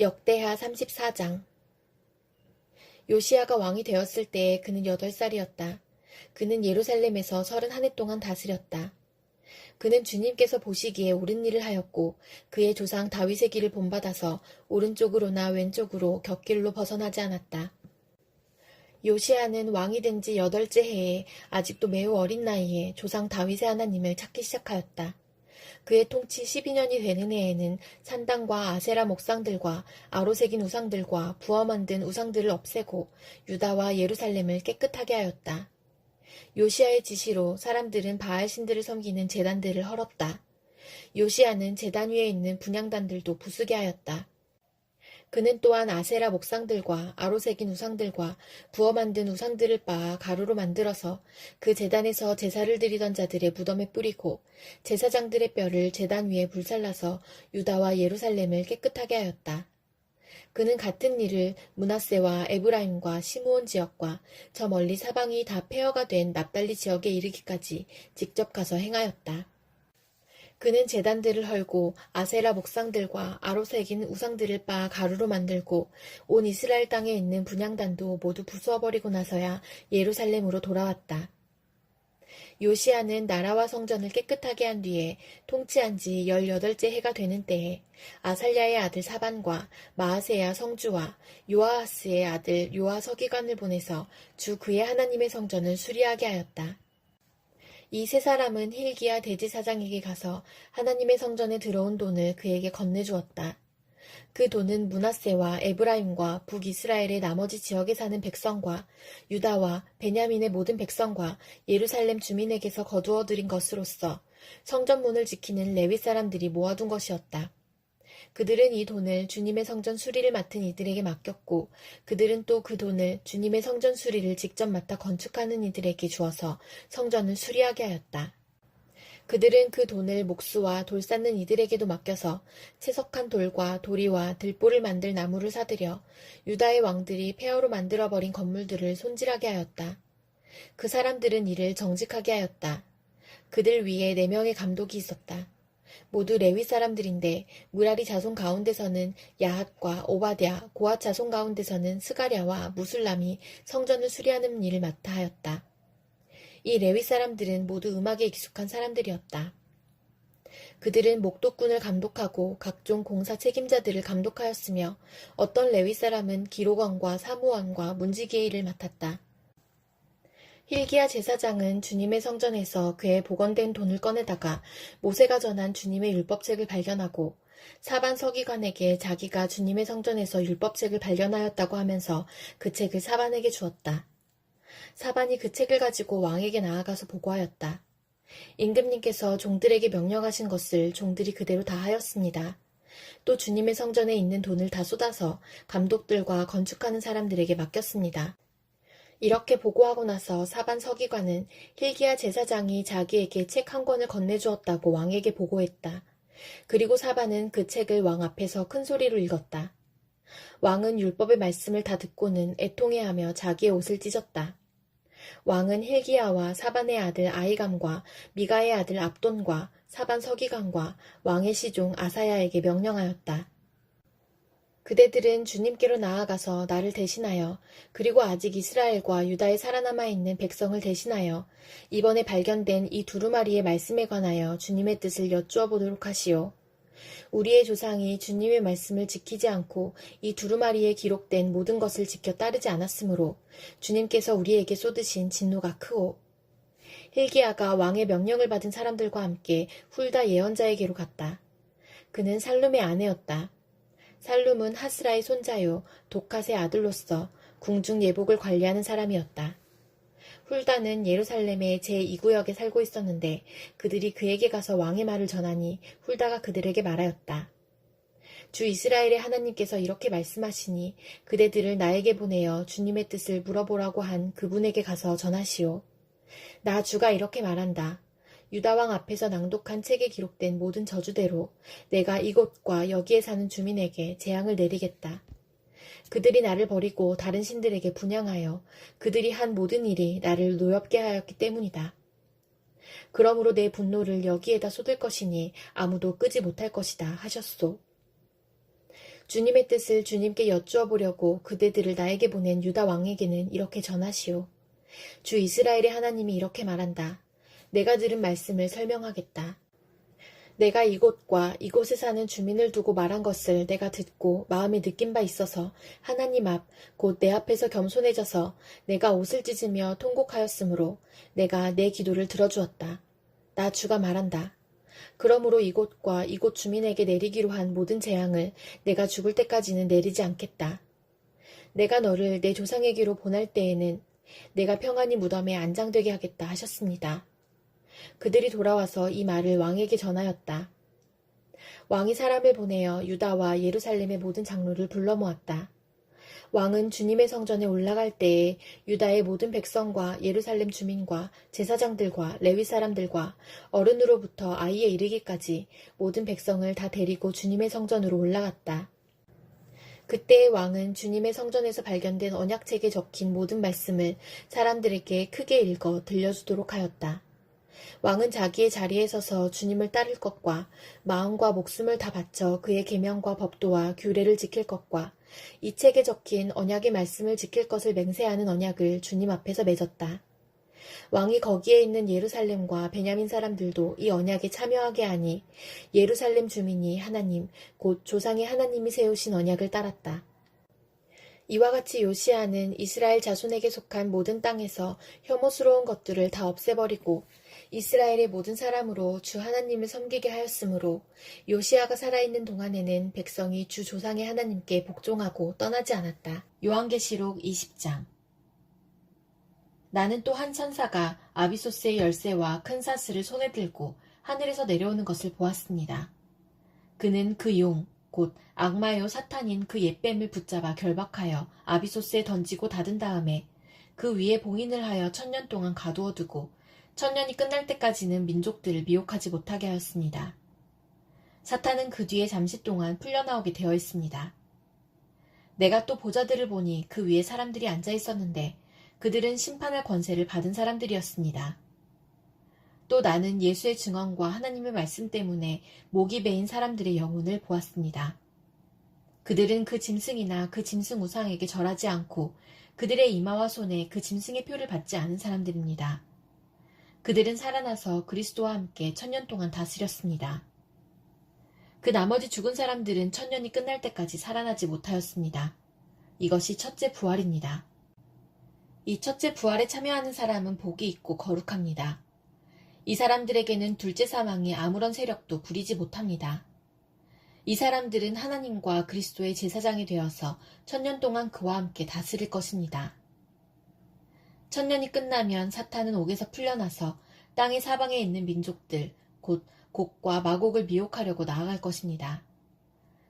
역대하 34장. 요시야가 왕이 되었을 때 그는 8살이었다. 그는 예루살렘에서 31해 동안 다스렸다. 그는 주님께서 보시기에 옳은 일을 하였고 그의 조상 다윗의 길을 본받아서 오른쪽으로나 왼쪽으로 곁길로 벗어나지 않았다. 요시야는 왕이 된 지 8째 해에 아직도 매우 어린 나이에 조상 다윗의 하나님을 찾기 시작하였다. 그의 통치 12년이 되는 해에는 산당과 아세라 목상들과 아로새긴 우상들과 부어 만든 우상들을 없애고 유다와 예루살렘을 깨끗하게 하였다. 요시야의 지시로 사람들은 바알 신들을 섬기는 제단들을 헐었다. 요시야는 제단 위에 있는 분향단들도 부수게 하였다. 그는 또한 아세라 목상들과 아로새긴 우상들과 부어 만든 우상들을 빻아 가루로 만들어서 그 제단에서 제사를 드리던 자들의 무덤에 뿌리고 제사장들의 뼈를 제단 위에 불살라서 유다와 예루살렘을 깨끗하게 하였다. 그는 같은 일을 므낫세와 에브라임과 시므온 지역과 저 멀리 사방이 다 폐허가 된 납달리 지역에 이르기까지 직접 가서 행하였다. 그는 제단들을 헐고 아세라 목상들과 아로새긴 우상들을 빻아 가루로 만들고 온 이스라엘 땅에 있는 분향단도 모두 부수어버리고 나서야 예루살렘으로 돌아왔다. 요시야는 나라와 성전을 깨끗하게 한 뒤에 통치한 지 18째 해가 되는 때에 아살랴의 아들 사반과 마아세야 성주와 요아하스의 아들 요아 서기관을 보내서 주 그의 하나님의 성전을 수리하게 하였다. 이 세 사람은 힐기야 대제사장에게 가서 하나님의 성전에 들어온 돈을 그에게 건네주었다. 그 돈은 므낫세와 에브라임과 북이스라엘의 나머지 지역에 사는 백성과 유다와 베냐민의 모든 백성과 예루살렘 주민에게서 거두어들인 것으로서 성전문을 지키는 레위 사람들이 모아둔 것이었다. 그들은 이 돈을 주님의 성전 수리를 맡은 이들에게 맡겼고 그들은 또 그 돈을 주님의 성전 수리를 직접 맡아 건축하는 이들에게 주어서 성전을 수리하게 하였다. 그들은 그 돈을 목수와 돌 쌓는 이들에게도 맡겨서 채석한 돌과 도리와 들보를 만들 나무를 사들여 유다의 왕들이 폐허로 만들어버린 건물들을 손질하게 하였다. 그 사람들은 이를 정직하게 하였다. 그들 위에 4명의 감독이 있었다. 모두 레위 사람들인데 무라리 자손 가운데서는 야핫과 오바댜, 고핫 자손 가운데서는 스가랴와 무술람이 성전을 수리하는 일을 맡아 하였다. 이 레위 사람들은 모두 음악에 익숙한 사람들이었다. 그들은 목독군을 감독하고 각종 공사 책임자들을 감독하였으며 어떤 레위 사람은 기록원과 사무원과 문지기의 일을 맡았다. 힐기야 제사장은 주님의 성전에서 그의 복원된 돈을 꺼내다가 모세가 전한 주님의 율법책을 발견하고 사반 서기관에게 자기가 주님의 성전에서 율법책을 발견하였다고 하면서 그 책을 사반에게 주었다. 사반이 그 책을 가지고 왕에게 나아가서 보고하였다. 임금님께서 종들에게 명령하신 것을 종들이 그대로 다 하였습니다. 또 주님의 성전에 있는 돈을 다 쏟아서 감독들과 건축하는 사람들에게 맡겼습니다. 이렇게 보고하고 나서 사반 서기관은 힐기야 제사장이 자기에게 책 한 권을 건네주었다고 왕에게 보고했다. 그리고 사반은 그 책을 왕 앞에서 큰 소리로 읽었다. 왕은 율법의 말씀을 다 듣고는 애통해하며 자기의 옷을 찢었다. 왕은 힐기야와 사반의 아들 아히감과 미가의 아들 압돈과 사반 서기관과 왕의 시종 아사야에게 명령하였다. 그대들은 주님께로 나아가서 나를 대신하여 그리고 아직 이스라엘과 유다에 살아남아 있는 백성을 대신하여 이번에 발견된 이 두루마리의 말씀에 관하여 주님의 뜻을 여쭈어 보도록 하시오. 우리의 조상이 주님의 말씀을 지키지 않고 이 두루마리에 기록된 모든 것을 지켜 따르지 않았으므로 주님께서 우리에게 쏟으신 진노가 크오. 힐기야가 왕의 명령을 받은 사람들과 함께 훌다 예언자에게로 갔다. 그는 살룸의 아내였다. 살룸은 하스라의 손자요 도캇의 아들로서 궁중 예복을 관리하는 사람이었다. 훌다는 예루살렘의 제2구역에 살고 있었는데 그들이 그에게 가서 왕의 말을 전하니 훌다가 그들에게 말하였다. 주 이스라엘의 하나님께서 이렇게 말씀하시니 그대들을 나에게 보내어 주님의 뜻을 물어보라고 한 그분에게 가서 전하시오. 나 주가 이렇게 말한다. 유다왕 앞에서 낭독한 책에 기록된 모든 저주대로 내가 이곳과 여기에 사는 주민에게 재앙을 내리겠다. 그들이 나를 버리고 다른 신들에게 분향하여 그들이 한 모든 일이 나를 노엽게 하였기 때문이다. 그러므로 내 분노를 여기에다 쏟을 것이니 아무도 끄지 못할 것이다 하셨소. 주님의 뜻을 주님께 여쭈어 보려고 그대들을 나에게 보낸 유다 왕에게는 이렇게 전하시오. 주 이스라엘의 하나님이 이렇게 말한다. 내가 들은 말씀을 설명하겠다. 내가 이곳과 이곳에 사는 주민을 두고 말한 것을 내가 듣고 마음에 느낀 바 있어서 하나님 앞, 곧 내 앞에서 겸손해져서 내가 옷을 찢으며 통곡하였으므로 내가 내 기도를 들어주었다. 나 주가 말한다. 그러므로 이곳과 이곳 주민에게 내리기로 한 모든 재앙을 내가 죽을 때까지는 내리지 않겠다. 내가 너를 내 조상에게로 보낼 때에는 내가 평안히 무덤에 안장되게 하겠다 하셨습니다. 그들이 돌아와서 이 말을 왕에게 전하였다. 왕이 사람을 보내어 유다와 예루살렘의 모든 장로를 불러 모았다. 왕은 주님의 성전에 올라갈 때에 유다의 모든 백성과 예루살렘 주민과 제사장들과 레위 사람들과 어른으로부터 아이에 이르기까지 모든 백성을 다 데리고 주님의 성전으로 올라갔다. 그때의 왕은 주님의 성전에서 발견된 언약책에 적힌 모든 말씀을 사람들에게 크게 읽어 들려주도록 하였다. 왕은 자기의 자리에 서서 주님을 따를 것과 마음과 목숨을 다 바쳐 그의 계명과 법도와 규례를 지킬 것과 이 책에 적힌 언약의 말씀을 지킬 것을 맹세하는 언약을 주님 앞에서 맺었다. 왕이 거기에 있는 예루살렘과 베냐민 사람들도 이 언약에 참여하게 하니 예루살렘 주민이 하나님, 곧 조상의 하나님이 세우신 언약을 따랐다. 이와 같이 요시아는 이스라엘 자손에게 속한 모든 땅에서 혐오스러운 것들을 다 없애버리고 이스라엘의 모든 사람으로 주 하나님을 섬기게 하였으므로 요시아가 살아있는 동안에는 백성이 주 조상의 하나님께 복종하고 떠나지 않았다. 요한계시록 20장. 나는 또 한 천사가 아비소스의 열쇠와 큰 사슬을 손에 들고 하늘에서 내려오는 것을 보았습니다. 그는 그 용, 곧 악마요 사탄인 그 옛뱀을 붙잡아 결박하여 아비소스에 던지고 닫은 다음에 그 위에 봉인을 하여 1000년 동안 가두어 두고 1000년이 끝날 때까지는 민족들을 미혹하지 못하게 하였습니다. 사탄은 그 뒤에 잠시 동안 풀려나오게 되어 있습니다. 내가 또 보좌들을 보니 그 위에 사람들이 앉아 있었는데 그들은 심판할 권세를 받은 사람들이었습니다. 또 나는 예수의 증언과 하나님의 말씀 때문에 목이 베인 사람들의 영혼을 보았습니다. 그들은 그 짐승이나 그 짐승 우상에게 절하지 않고 그들의 이마와 손에 그 짐승의 표를 받지 않은 사람들입니다. 그들은 살아나서 그리스도와 함께 1000년 동안 다스렸습니다. 그 나머지 죽은 사람들은 1000년이 끝날 때까지 살아나지 못하였습니다. 이것이 첫째 부활입니다. 이 첫째 부활에 참여하는 사람은 복이 있고 거룩합니다. 이 사람들에게는 둘째 사망이 아무런 세력도 부리지 못합니다. 이 사람들은 하나님과 그리스도의 제사장이 되어서 1000년 동안 그와 함께 다스릴 것입니다. 1000년이 끝나면 사탄은 옥에서 풀려나서 땅의 사방에 있는 민족들, 곧 곡과 마곡을 미혹하려고 나아갈 것입니다.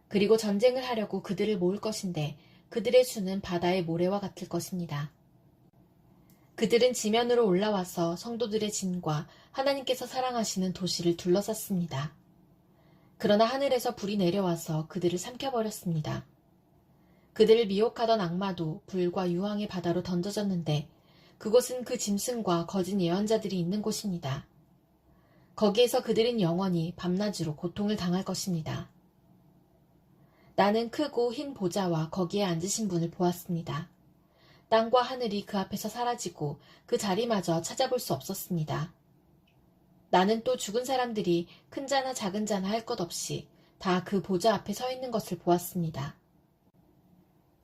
그리고 전쟁을 하려고 그들을 모을 것인데 그들의 수는 바다의 모래와 같을 것입니다. 그들은 지면으로 올라와서 성도들의 진과 하나님께서 사랑하시는 도시를 둘러쌌습니다. 그러나 하늘에서 불이 내려와서 그들을 삼켜버렸습니다. 그들을 미혹하던 악마도 불과 유황의 바다로 던져졌는데 그곳은 그 짐승과 거짓 예언자들이 있는 곳입니다. 거기에서 그들은 영원히 밤낮으로 고통을 당할 것입니다. 나는 크고 흰 보좌와 거기에 앉으신 분을 보았습니다. 땅과 하늘이 그 앞에서 사라지고 그 자리마저 찾아볼 수 없었습니다. 나는 또 죽은 사람들이 큰 자나 작은 자나 할 것 없이 다 그 보좌 앞에 서 있는 것을 보았습니다.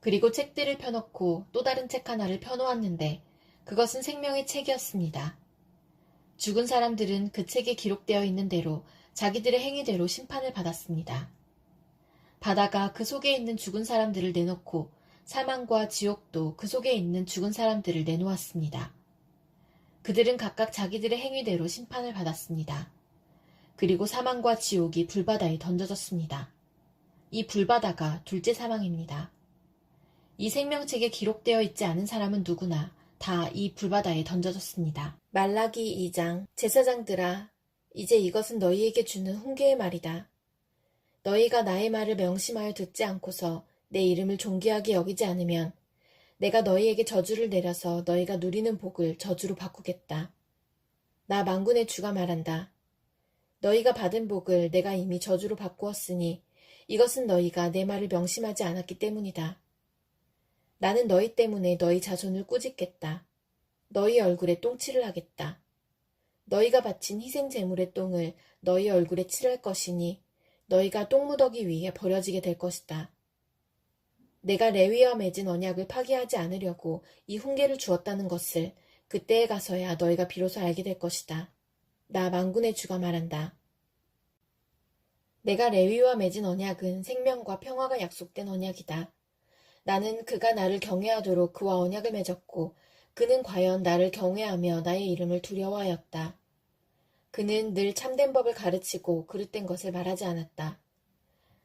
그리고 책들을 펴놓고 또 다른 책 하나를 펴놓았는데 그것은 생명의 책이었습니다. 죽은 사람들은 그 책에 기록되어 있는 대로 자기들의 행위대로 심판을 받았습니다. 바다가 그 속에 있는 죽은 사람들을 내놓고 사망과 지옥도 그 속에 있는 죽은 사람들을 내놓았습니다. 그들은 각각 자기들의 행위대로 심판을 받았습니다. 그리고 사망과 지옥이 불바다에 던져졌습니다. 이 불바다가 둘째 사망입니다. 이 생명책에 기록되어 있지 않은 사람은 누구나 다 이 불바다에 던져졌습니다. 말라기 2장. 제사장들아, 이제 이것은 너희에게 주는 훈계의 말이다. 너희가 나의 말을 명심하여 듣지 않고서 내 이름을 존귀하게 여기지 않으면 내가 너희에게 저주를 내려서 너희가 누리는 복을 저주로 바꾸겠다. 나 만군의 주가 말한다. 너희가 받은 복을 내가 이미 저주로 바꾸었으니 이것은 너희가 내 말을 명심하지 않았기 때문이다. 나는 너희 때문에 너희 자손을 꾸짖겠다. 너희 얼굴에 똥칠을 하겠다. 너희가 바친 희생 제물의 똥을 너희 얼굴에 칠할 것이니 너희가 똥무더기 위에 버려지게 될 것이다. 내가 레위와 맺은 언약을 파기하지 않으려고 이 훈계를 주었다는 것을 그때에 가서야 너희가 비로소 알게 될 것이다. 나 만군의 주가 말한다. 내가 레위와 맺은 언약은 생명과 평화가 약속된 언약이다. 나는 그가 나를 경외하도록 그와 언약을 맺었고 그는 과연 나를 경외하며 나의 이름을 두려워하였다. 그는 늘 참된 법을 가르치고 그릇된 것을 말하지 않았다.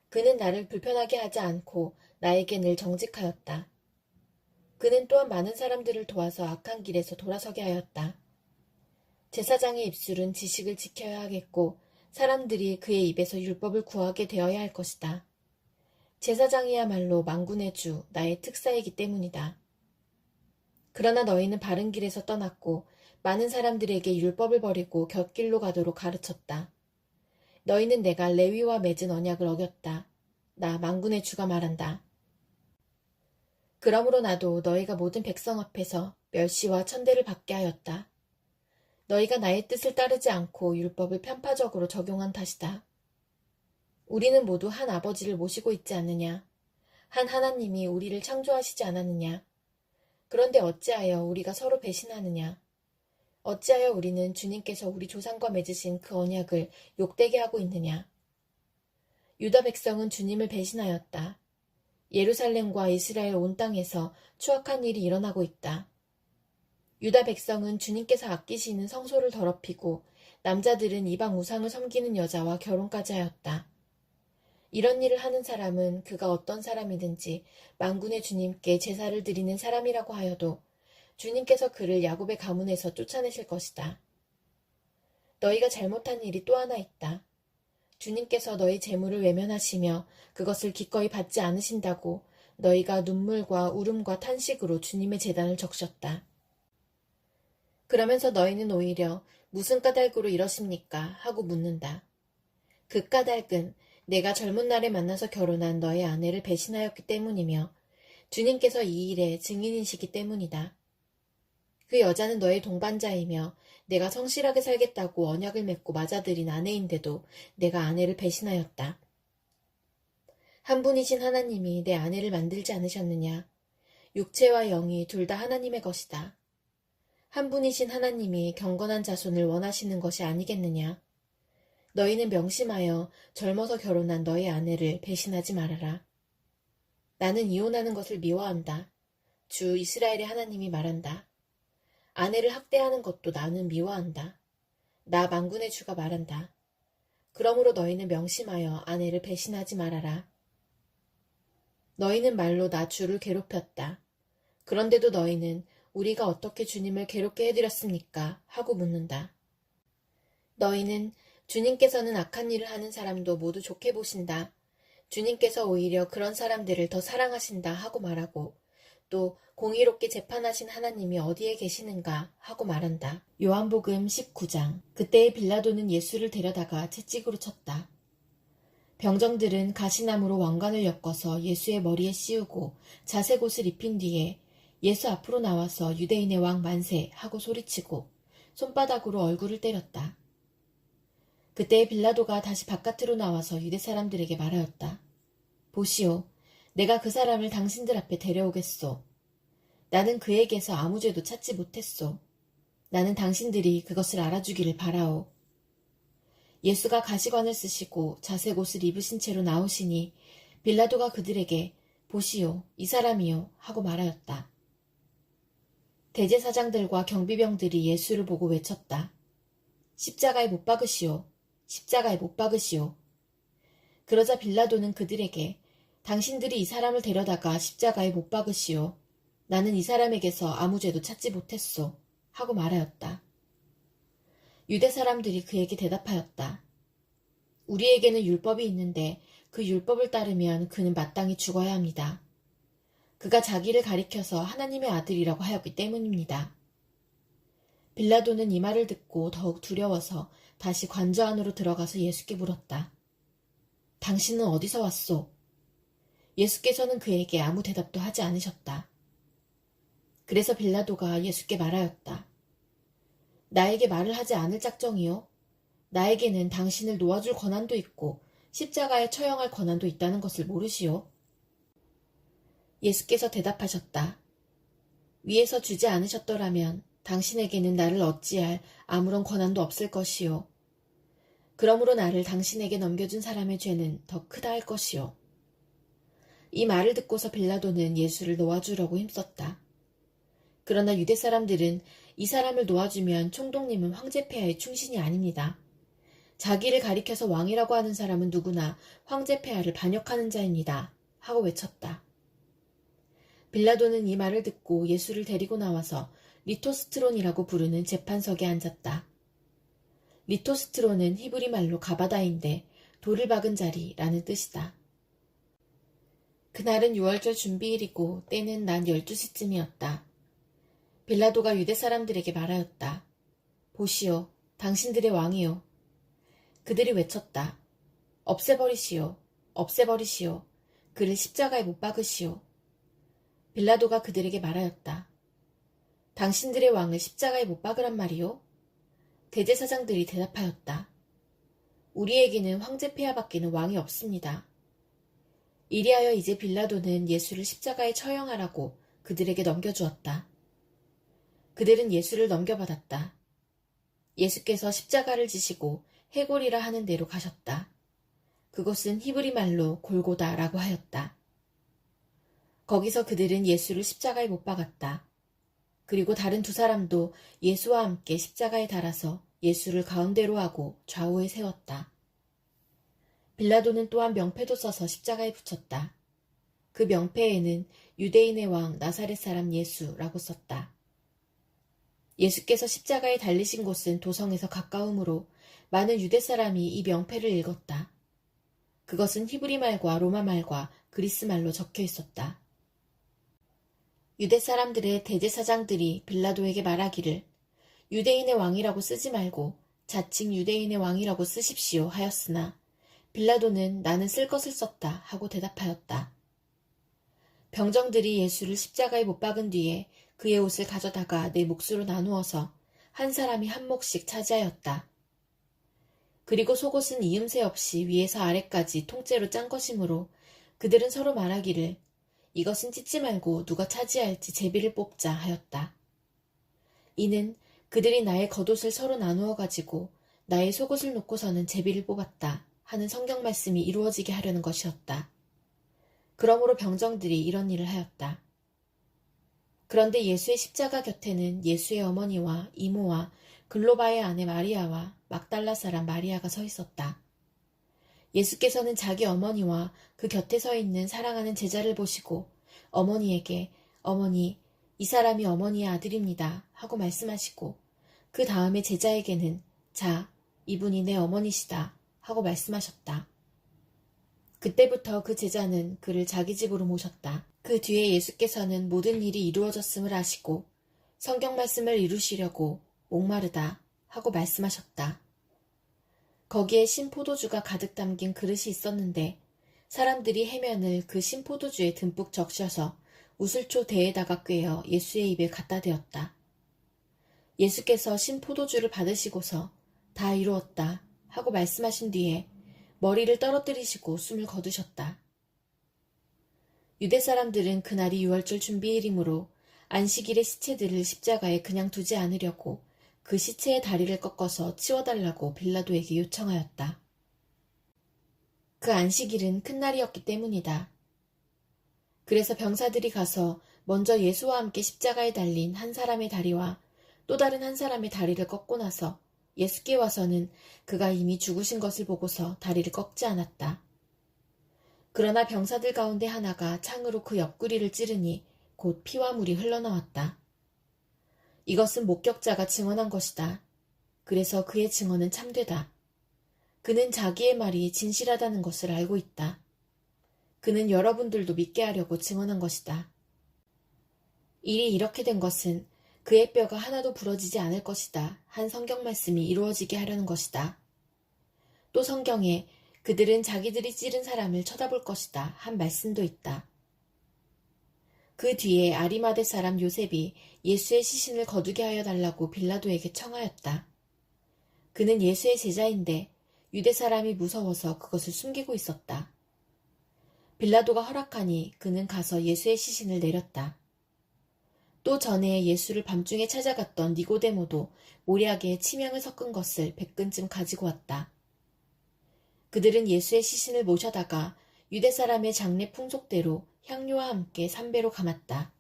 그는 나를 불편하게 하지 않고 나에게 늘 정직하였다. 그는 또한 많은 사람들을 도와서 악한 길에서 돌아서게 하였다. 제사장의 입술은 지식을 지켜야 하겠고 사람들이 그의 입에서 율법을 구하게 되어야 할 것이다. 제사장이야말로 만군의 주, 나의 특사이기 때문이다. 그러나 너희는 바른 길에서 떠났고 많은 사람들에게 율법을 버리고 곁길로 가도록 가르쳤다. 너희는 내가 레위와 맺은 언약을 어겼다. 나 만군의 주가 말한다. 그러므로 나도 너희가 모든 백성 앞에서 멸시와 천대를 받게 하였다. 너희가 나의 뜻을 따르지 않고 율법을 편파적으로 적용한 탓이다. 우리는 모두 한 아버지를 모시고 있지 않느냐? 한 하나님이 우리를 창조하시지 않았느냐? 그런데 어찌하여 우리가 서로 배신하느냐? 어찌하여 우리는 주님께서 우리 조상과 맺으신 그 언약을 욕되게 하고 있느냐? 유다 백성은 주님을 배신하였다. 예루살렘과 이스라엘 온 땅에서 추악한 일이 일어나고 있다. 유다 백성은 주님께서 아끼시는 성소를 더럽히고 남자들은 이방 우상을 섬기는 여자와 결혼까지 하였다. 이런 일을 하는 사람은 그가 어떤 사람이든지 만군의 주님께 제사를 드리는 사람이라고 하여도 주님께서 그를 야곱의 가문에서 쫓아내실 것이다. 너희가 잘못한 일이 또 하나 있다. 주님께서 너희 재물을 외면하시며 그것을 기꺼이 받지 않으신다고 너희가 눈물과 울음과 탄식으로 주님의 제단을 적셨다. 그러면서 너희는 오히려 무슨 까닭으로 이러십니까? 하고 묻는다. 그 까닭은 내가 젊은 날에 만나서 결혼한 너의 아내를 배신하였기 때문이며 주님께서 이 일의 증인이시기 때문이다. 그 여자는 너의 동반자이며 내가 성실하게 살겠다고 언약을 맺고 맞아들인 아내인데도 내가 아내를 배신하였다. 한 분이신 하나님이 내 아내를 만들지 않으셨느냐? 육체와 영이 둘 다 하나님의 것이다. 한 분이신 하나님이 경건한 자손을 원하시는 것이 아니겠느냐? 너희는 명심하여 젊어서 결혼한 너의 아내를 배신하지 말아라. 나는 이혼하는 것을 미워한다. 주 이스라엘의 하나님이 말한다. 아내를 학대하는 것도 나는 미워한다. 나 만군의 주가 말한다. 그러므로 너희는 명심하여 아내를 배신하지 말아라. 너희는 말로 나 주를 괴롭혔다. 그런데도 너희는 우리가 어떻게 주님을 괴롭게 해드렸습니까? 하고 묻는다. 너희는 주님께서는 악한 일을 하는 사람도 모두 좋게 보신다. 주님께서 오히려 그런 사람들을 더 사랑하신다 하고 말하고 또 공의롭게 재판하신 하나님이 어디에 계시는가 하고 말한다. 요한복음 19장. 그때의 빌라도는 예수를 데려다가 채찍으로 쳤다. 병정들은 가시나무로 왕관을 엮어서 예수의 머리에 씌우고 자색 옷을 입힌 뒤에 예수 앞으로 나와서 유대인의 왕 만세 하고 소리치고 손바닥으로 얼굴을 때렸다. 그때 빌라도가 다시 바깥으로 나와서 유대 사람들에게 말하였다. 보시오, 내가 그 사람을 당신들 앞에 데려오겠소. 나는 그에게서 아무 죄도 찾지 못했소. 나는 당신들이 그것을 알아주기를 바라오. 예수가 가시관을 쓰시고 자색 옷을 입으신 채로 나오시니 빌라도가 그들에게 보시오, 이 사람이요 하고 말하였다. 대제사장들과 경비병들이 예수를 보고 외쳤다. 십자가에 못 박으시오. 십자가에 못 박으시오. 그러자 빌라도는 그들에게 당신들이 이 사람을 데려다가 십자가에 못 박으시오. 나는 이 사람에게서 아무 죄도 찾지 못했소. 하고 말하였다. 유대 사람들이 그에게 대답하였다. 우리에게는 율법이 있는데 그 율법을 따르면 그는 마땅히 죽어야 합니다. 그가 자기를 가리켜서 하나님의 아들이라고 하였기 때문입니다. 빌라도는 이 말을 듣고 더욱 두려워서 다시 관저 안으로 들어가서 예수께 물었다. 당신은 어디서 왔소? 예수께서는 그에게 아무 대답도 하지 않으셨다. 그래서 빌라도가 예수께 말하였다. 나에게 말을 하지 않을 작정이요? 나에게는 당신을 놓아줄 권한도 있고 십자가에 처형할 권한도 있다는 것을 모르시오? 예수께서 대답하셨다. 위에서 주지 않으셨더라면 당신에게는 나를 어찌할 아무런 권한도 없을 것이요. 그러므로 나를 당신에게 넘겨준 사람의 죄는 더 크다 할 것이요. 이 말을 듣고서 빌라도는 예수를 놓아주려고 힘썼다. 그러나 유대 사람들은 이 사람을 놓아주면 총독님은 황제폐하의 충신이 아닙니다. 자기를 가리켜서 왕이라고 하는 사람은 누구나 황제폐하를 반역하는 자입니다. 하고 외쳤다. 빌라도는 이 말을 듣고 예수를 데리고 나와서 리토스트론이라고 부르는 재판석에 앉았다. 리토스트론은 히브리 말로 가바다인데 돌을 박은 자리라는 뜻이다. 그날은 6월절 준비일이고 때는 낮 12시쯤이었다. 빌라도가 유대 사람들에게 말하였다. 보시오, 당신들의 왕이요. 그들이 외쳤다. 없애버리시오, 없애버리시오. 그를 십자가에 못 박으시오. 빌라도가 그들에게 말하였다. 당신들의 왕을 십자가에 못 박으란 말이오? 대제사장들이 대답하였다. 우리에게는 황제폐하밖에는 왕이 없습니다. 이리하여 이제 빌라도는 예수를 십자가에 처형하라고 그들에게 넘겨주었다. 그들은 예수를 넘겨받았다. 예수께서 십자가를 지시고 해골이라 하는 데로 가셨다. 그곳은 히브리 말로 골고다라고 하였다. 거기서 그들은 예수를 십자가에 못 박았다. 그리고 다른 두 사람도 예수와 함께 십자가에 달아서 예수를 가운데로 하고 좌우에 세웠다. 빌라도는 또한 명패도 써서 십자가에 붙였다. 그 명패에는 유대인의 왕 나사렛 사람 예수라고 썼다. 예수께서 십자가에 달리신 곳은 도성에서 가까우므로 많은 유대 사람이 이 명패를 읽었다. 그것은 히브리 말과 로마 말과 그리스 말로 적혀 있었다. 유대 사람들의 대제사장들이 빌라도에게 말하기를 유대인의 왕이라고 쓰지 말고 자칭 유대인의 왕이라고 쓰십시오 하였으나 빌라도는 나는 쓸 것을 썼다 하고 대답하였다. 병정들이 예수를 십자가에 못 박은 뒤에 그의 옷을 가져다가 네 몫으로 나누어서 한 사람이 한 몫씩 차지하였다. 그리고 속옷은 이음새 없이 위에서 아래까지 통째로 짠 것이므로 그들은 서로 말하기를 이것은 찢지 말고 누가 차지할지 제비를 뽑자 하였다. 이는 그들이 나의 겉옷을 서로 나누어 가지고 나의 속옷을 놓고서는 제비를 뽑았다 하는 성경 말씀이 이루어지게 하려는 것이었다. 그러므로 병정들이 이런 일을 하였다. 그런데 예수의 십자가 곁에는 예수의 어머니와 이모와 글로바의 아내 마리아와 막달라 사람 마리아가 서 있었다. 예수께서는 자기 어머니와 그 곁에 서 있는 사랑하는 제자를 보시고 어머니에게 어머니, 이 사람이 어머니의 아들입니다 하고 말씀하시고 그 다음에 제자에게는 자, 이분이 내 어머니시다 하고 말씀하셨다. 그때부터 그 제자는 그를 자기 집으로 모셨다. 그 뒤에 예수께서는 모든 일이 이루어졌음을 아시고 성경 말씀을 이루시려고 목마르다 하고 말씀하셨다. 거기에 신포도주가 가득 담긴 그릇이 있었는데 사람들이 해면을 그 신포도주에 듬뿍 적셔서 우슬초 대에다가 꿰어 예수의 입에 갖다 대었다. 예수께서 신포도주를 받으시고서 다 이루었다 하고 말씀하신 뒤에 머리를 떨어뜨리시고 숨을 거두셨다. 유대 사람들은 그날이 유월절 준비일이므로 안식일의 시체들을 십자가에 그냥 두지 않으려고 그 시체의 다리를 꺾어서 치워달라고 빌라도에게 요청하였다. 그 안식일은 큰 날이었기 때문이다. 그래서 병사들이 가서 먼저 예수와 함께 십자가에 달린 한 사람의 다리와 또 다른 한 사람의 다리를 꺾고 나서 예수께 와서는 그가 이미 죽으신 것을 보고서 다리를 꺾지 않았다. 그러나 병사들 가운데 하나가 창으로 그 옆구리를 찌르니 곧 피와 물이 흘러나왔다. 이것은 목격자가 증언한 것이다. 그래서 그의 증언은 참되다. 그는 자기의 말이 진실하다는 것을 알고 있다. 그는 여러분들도 믿게 하려고 증언한 것이다. 일이 이렇게 된 것은 그의 뼈가 하나도 부러지지 않을 것이다 한 성경 말씀이 이루어지게 하려는 것이다. 또 성경에 그들은 자기들이 찌른 사람을 쳐다볼 것이다 한 말씀도 있다. 그 뒤에 아리마대 사람 요셉이 예수의 시신을 거두게 하여 달라고 빌라도에게 청하였다. 그는 예수의 제자인데 유대 사람이 무서워서 그것을 숨기고 있었다. 빌라도가 허락하니 그는 가서 예수의 시신을 내렸다. 또 전에 예수를 밤중에 찾아갔던 니고데모도 모략에 침향을 섞은 것을 100근쯤 가지고 왔다. 그들은 예수의 시신을 모셔다가 유대 사람의 장례 풍속대로 향료와 함께 삼배로 감았다.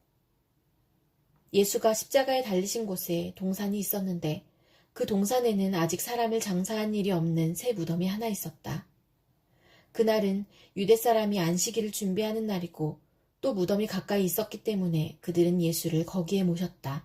예수가 십자가에 달리신 곳에 동산이 있었는데 그 동산에는 아직 사람을 장사한 일이 없는 새 무덤이 하나 있었다. 그날은 유대 사람이 안식일을 준비하는 날이고 또 무덤이 가까이 있었기 때문에 그들은 예수를 거기에 모셨다.